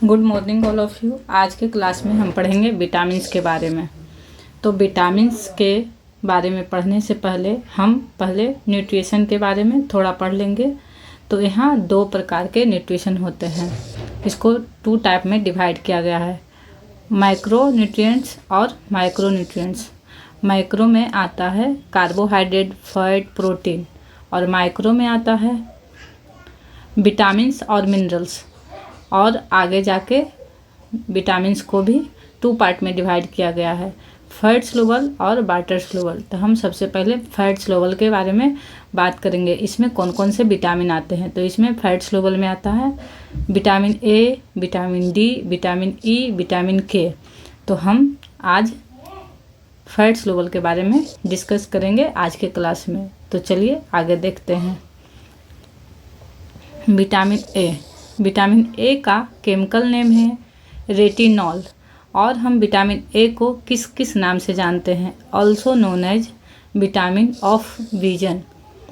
Good morning all of you. आज के class में हम पढ़ेंगे विटामिन्स के बारे में। तो विटामिन्स के बारे में पढ़ने से पहले हम न्यूट्रिशन के बारे में थोड़ा पढ़ लेंगे। तो यहाँ दो प्रकार के न्यूट्रिशन होते हैं, इसको 2 टाइप में डिवाइड किया गया है, माइक्रो न्यूट्रिएंट्स और माइक्रो न्यूट्रिएंट्स। माइक्रो में आता है कार्बोहाइड्रेट, फैट, प्रोटीन, और माइक्रो में आता है विटामिन्स और मिनरल्स। और आगे जाके विटामिन्स को भी 2 पार्ट में डिवाइड किया गया है, फैट सोल्यूबल और वाटर सोल्यूबल। तो हम सबसे पहले फैट सोल्यूबल के बारे में बात करेंगे। इसमें कौन कौन से विटामिन आते हैं। तो इसमें फैट सोल्यूबल में आता है vitamin A, vitamin D, vitamin E, vitamin के। तो हम आज फैट सोल्यूबल के बारे में डिस्कस करेंगे आज के क्लास में। तो चलिए आगे देखते हैं। विटामिन ए का केमिकल नेम है रेटिनॉल, और हम विटामिन ए को किस किस नाम से जानते हैं, also known as vitamin of vision.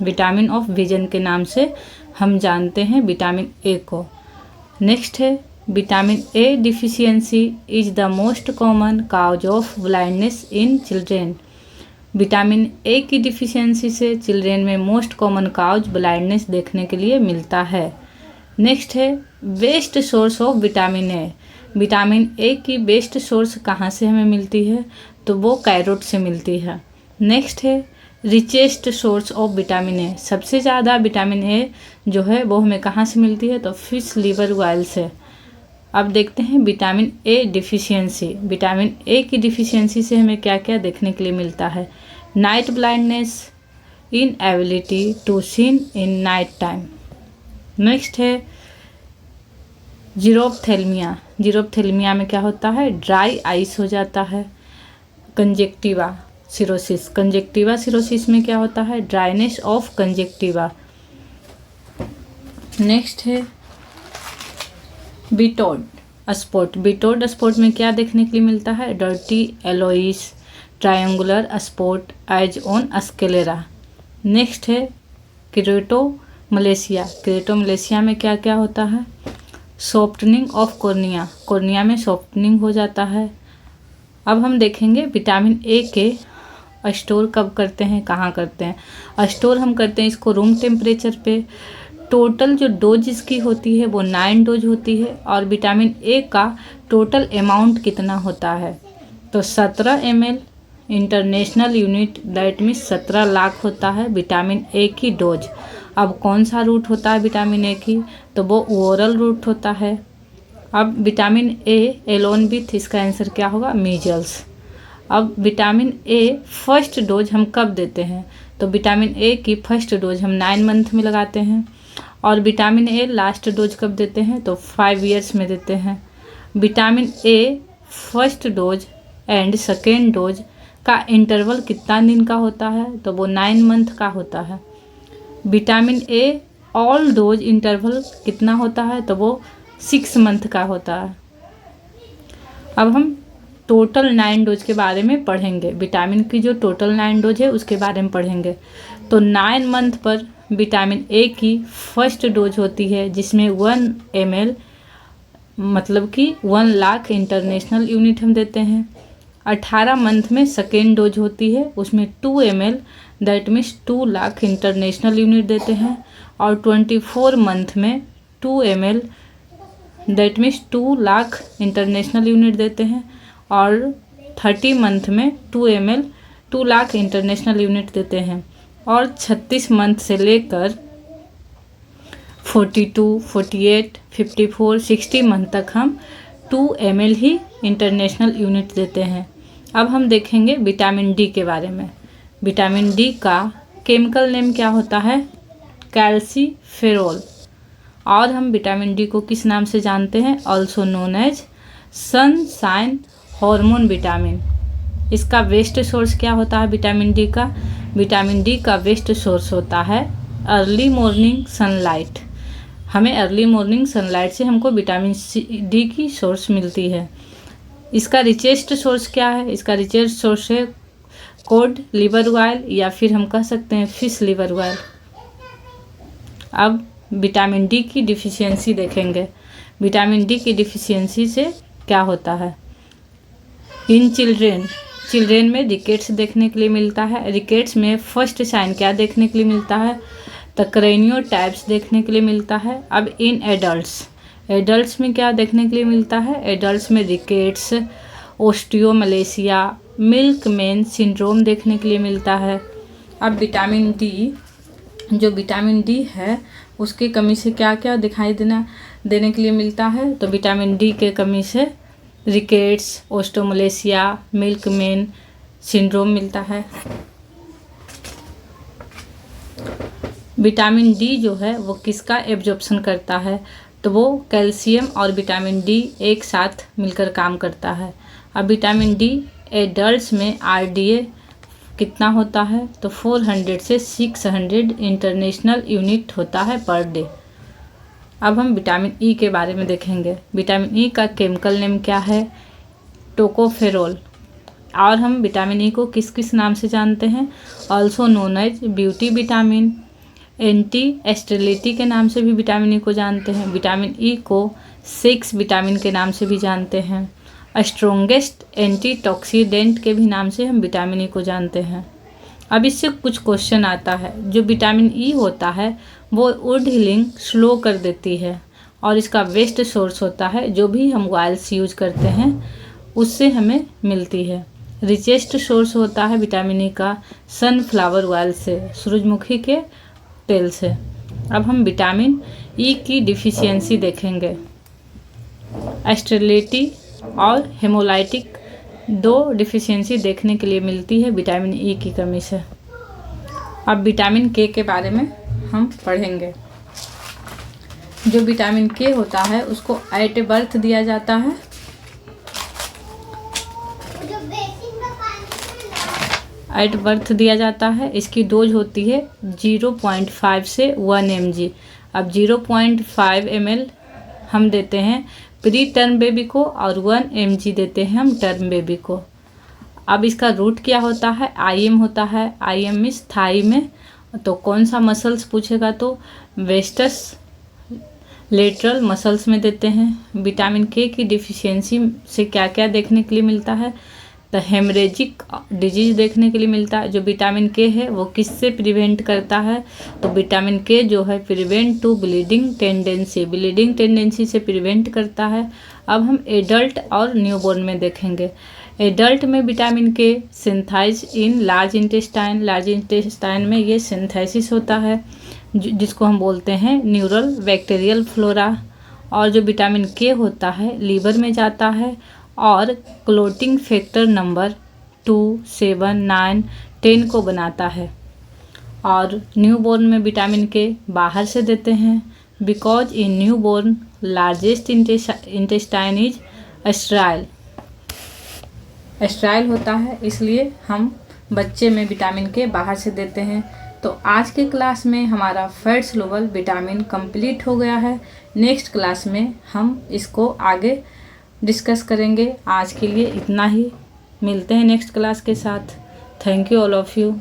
Vitamin of vision के नाम से हम जानते हैं विटामिन ए को। नेक्स्ट है vitamin A deficiency is the most common cause of blindness in children. Vitamin A की डिफिशियंसी से चिल्ड्रेन में मोस्ट कॉमन काज ब्लाइंडनेस देखने के लिए मिलता है। नेक्स्ट है best source of vitamin A. Vitamin A की बेस्ट सोर्स कहाँ से हमें मिलती है, तो वो कैरोट से मिलती है। नेक्स्ट है richest source of vitamin A. सबसे ज़्यादा विटामिन ए जो है वो हमें कहाँ से मिलती है, तो फिश लिवर ऑयल से। अब देखते हैं vitamin A deficiency. Vitamin A की डिफिशियंसी से हमें क्या क्या देखने के लिए मिलता है, night blindness, inability to seen in night time. Next है जीरोप्थेल्मिया। जीरोप्थेल्मिया में क्या होता है, ड्राई आइस हो जाता है। कंजेक्टिवा सिरोसिस। कंजेक्टिवा सिरोसिस में क्या होता है, ड्राइनेस ऑफ कंजेक्टिवा। नेक्स्ट है बिटोड स्पॉट। बिटोड स्पॉट में क्या देखने के लिए मिलता है, डर्टी एलोइस triangular spot as on sclera. Next है क्रेटोमलेशिया। क्रेटोमलेशिया में क्या क्या होता है, सॉफ्टनिंग ऑफ कॉर्निया। कॉर्निया में सॉफ्टनिंग हो जाता है। अब हम देखेंगे विटामिन ए के स्टोर कब करते हैं, कहाँ करते हैं। स्टोर हम करते हैं इसको रूम टेम्परेचर पे। टोटल जो डोज इसकी होती है वो 9 डोज होती है। और विटामिन ए का टोटल अमाउंट कितना होता है, तो 17 ml international unit, that means 17 lakh होता है विटामिन ए की डोज। अब कौन सा रूट होता है विटामिन ए की, तो वो ओरल रूट होता है। अब विटामिन ए एलोन विथ, इसका आंसर क्या होगा, मीजल्स। अब विटामिन ए फर्स्ट डोज हम कब देते हैं, तो विटामिन ए की फर्स्ट डोज हम 9 मंथ में लगाते हैं। और विटामिन ए लास्ट डोज कब देते हैं, तो 5 ईयर्स में देते हैं। Vitamin A first dose and second dose का इंटरवल कितना दिन का होता है, तो वो 9 मंथ का होता है। Vitamin A all dose interval कितना होता है, तो वो 6 मंथ का होता है। अब हम टोटल 9 डोज के बारे में पढ़ेंगे। विटामिन की जो टोटल 9 डोज है उसके बारे में पढ़ेंगे। तो 9 मंथ पर विटामिन ए की फर्स्ट डोज होती है, जिसमें 1 ml मतलब कि 1 लाख इंटरनेशनल यूनिट हम देते हैं। 18 मंथ में सेकेंड डोज होती है, उसमें 2 ml, that means 2 lakh international unit देते हैं। और 24 मंथ में 2 ml, that means 2 lakh international unit देते हैं। और 30 मंथ में 2 ml, 2 लाख इंटरनेशनल यूनिट देते हैं। और 36 मंथ से लेकर 42, 48, 54, 60 मंथ तक हम 2 ml ही इंटरनेशनल यूनिट देते हैं। अब हम देखेंगे विटामिन डी के बारे में। विटामिन डी का केमिकल नेम क्या होता है, कैल्सीफेरोल। और हम विटामिन डी को किस नाम से जानते हैं, also known as sunshine hormone vitamin. इसका वेस्ट सोर्स क्या होता है विटामिन डी का, विटामिन डी का वेस्ट सोर्स होता है अर्ली मॉर्निंग सनलाइट। हमें अर्ली मॉर्निंग सनलाइट से हमको विटामिन डी की सोर्स मिलती है। इसका रिचेस्ट सोर्स क्या है, इसका रिचेस्ट सोर्स है कोड लिवर ऑयल, या फिर हम कह सकते हैं फिश लिवर ऑयल। अब विटामिन डी की डिफिशियंसी देखेंगे। विटामिन डी की डिफिशियंसी से क्या होता है। इन चिल्ड्रेन में रिकेट्स देखने के लिए मिलता है। रिकेट्स में फर्स्ट साइन क्या देखने के लिए मिलता है, द क्रेनियोटाइप्स देखने के लिए मिलता है। अब इन एडल्ट्स में क्या देखने के लिए मिलता है, एडल्ट्स में रिकेट्स, ओस्टियोमलेशिया, मिल्कमैन सिंड्रोम देखने के लिए मिलता है। अब विटामिन डी, जो विटामिन डी है उसकी कमी से क्या क्या दिखाई देने के लिए मिलता है, तो विटामिन डी के कमी से रिकेट्स, ओस्टियोमलेशिया, मिल्कमैन सिंड्रोम मिलता है। विटामिन डी जो है वो किसका एब्जॉर्प्शन करता है, तो वो कैल्शियम और विटामिन डी एक साथ मिलकर काम करता है। अब विटामिन डी एडल्ट्स में आरडीए कितना होता है, तो 400 से 600 इंटरनेशनल यूनिट होता है पर डे। अब हम विटामिन ई के बारे में देखेंगे। विटामिन ई का केमिकल नेम क्या है, टोकोफेरोल। और हम विटामिन ई को किस किस नाम से जानते हैं, also known as beauty vitamin, anti sterility के नाम से भी विटामिन ई को जानते हैं। विटामिन ई को सेक्स विटामिन के नाम से भी जानते हैं। स्ट्रोंगेस्ट एंटीटॉक्सीडेंट के भी नाम से हम विटामिन ई को जानते हैं। अब इससे कुछ क्वेश्चन आता है। जो विटामिन ई होता है वो वुड हीलिंग स्लो कर देती है और इसका वेस्ट सोर्स होता है, जो भी हम ऑयल्स यूज करते हैं उससे हमें मिलती है। रिचेस्ट सोर्स होता है विटामिन ई का सनफ्लावर ऑयल से, सूरजमुखी के तेल से। अब हम विटामिन ई की डिफिशियंसी देखेंगे। स्टेरिलिटी और हेमोलाइटिक दो डिफिशियंसी देखने के लिए मिलती है विटामिन ई की कमी से। अब विटामिन के बारे में हम पढ़ेंगे। जो विटामिन के होता है उसको एट बर्थ दिया जाता है। एट बर्थ दिया जाता है। इसकी डोज होती है 0.5 से 1 mg। अब 0.5 ml हम देते हैं प्री टर्म बेबी को और 1 mg देते हैं हम टर्म बेबी को। अब इसका रूट क्या होता है, IM होता है। IM मीन्स थाई में। तो कौन सा मसल्स पूछेगा तो वेस्टस लेटरल मसल्स में देते हैं। विटामिन के की डिफिशियंसी से क्या क्या देखने के लिए मिलता है, तो हेमरेजिक डिजीज देखने के लिए मिलता है। जो विटामिन के है वो किससे प्रिवेंट करता है, तो विटामिन के जो है प्रिवेंट टू ब्लीडिंग टेंडेंसी से प्रिवेंट करता है। अब हम एडल्ट और न्यूबॉर्न में देखेंगे। एडल्ट में विटामिन के सिंथाइज इन लार्ज इंटेस्टाइन में ये सिंथेसिस होता है, जिसको हम बोलते हैं न्यूरल बैक्टीरियल फ्लोरा। और जो विटामिन के होता है लीवर में जाता है और क्लोटिंग फैक्टर नंबर 2, 7, 9, 10 को बनाता है। और न्यूबॉर्न में विटामिन के बाहर से देते हैं, because in newborn largest intestine is sterile होता है, इसलिए हम बच्चे में विटामिन के बाहर से देते हैं। तो आज के क्लास में हमारा फैट सोल्यूबल विटामिन कंप्लीट हो गया है। नेक्स्ट क्लास में हम इसको आगे डिस्कस करेंगे। आज के लिए इतना ही, मिलते हैं नेक्स्ट क्लास के साथ। Thank you all of you.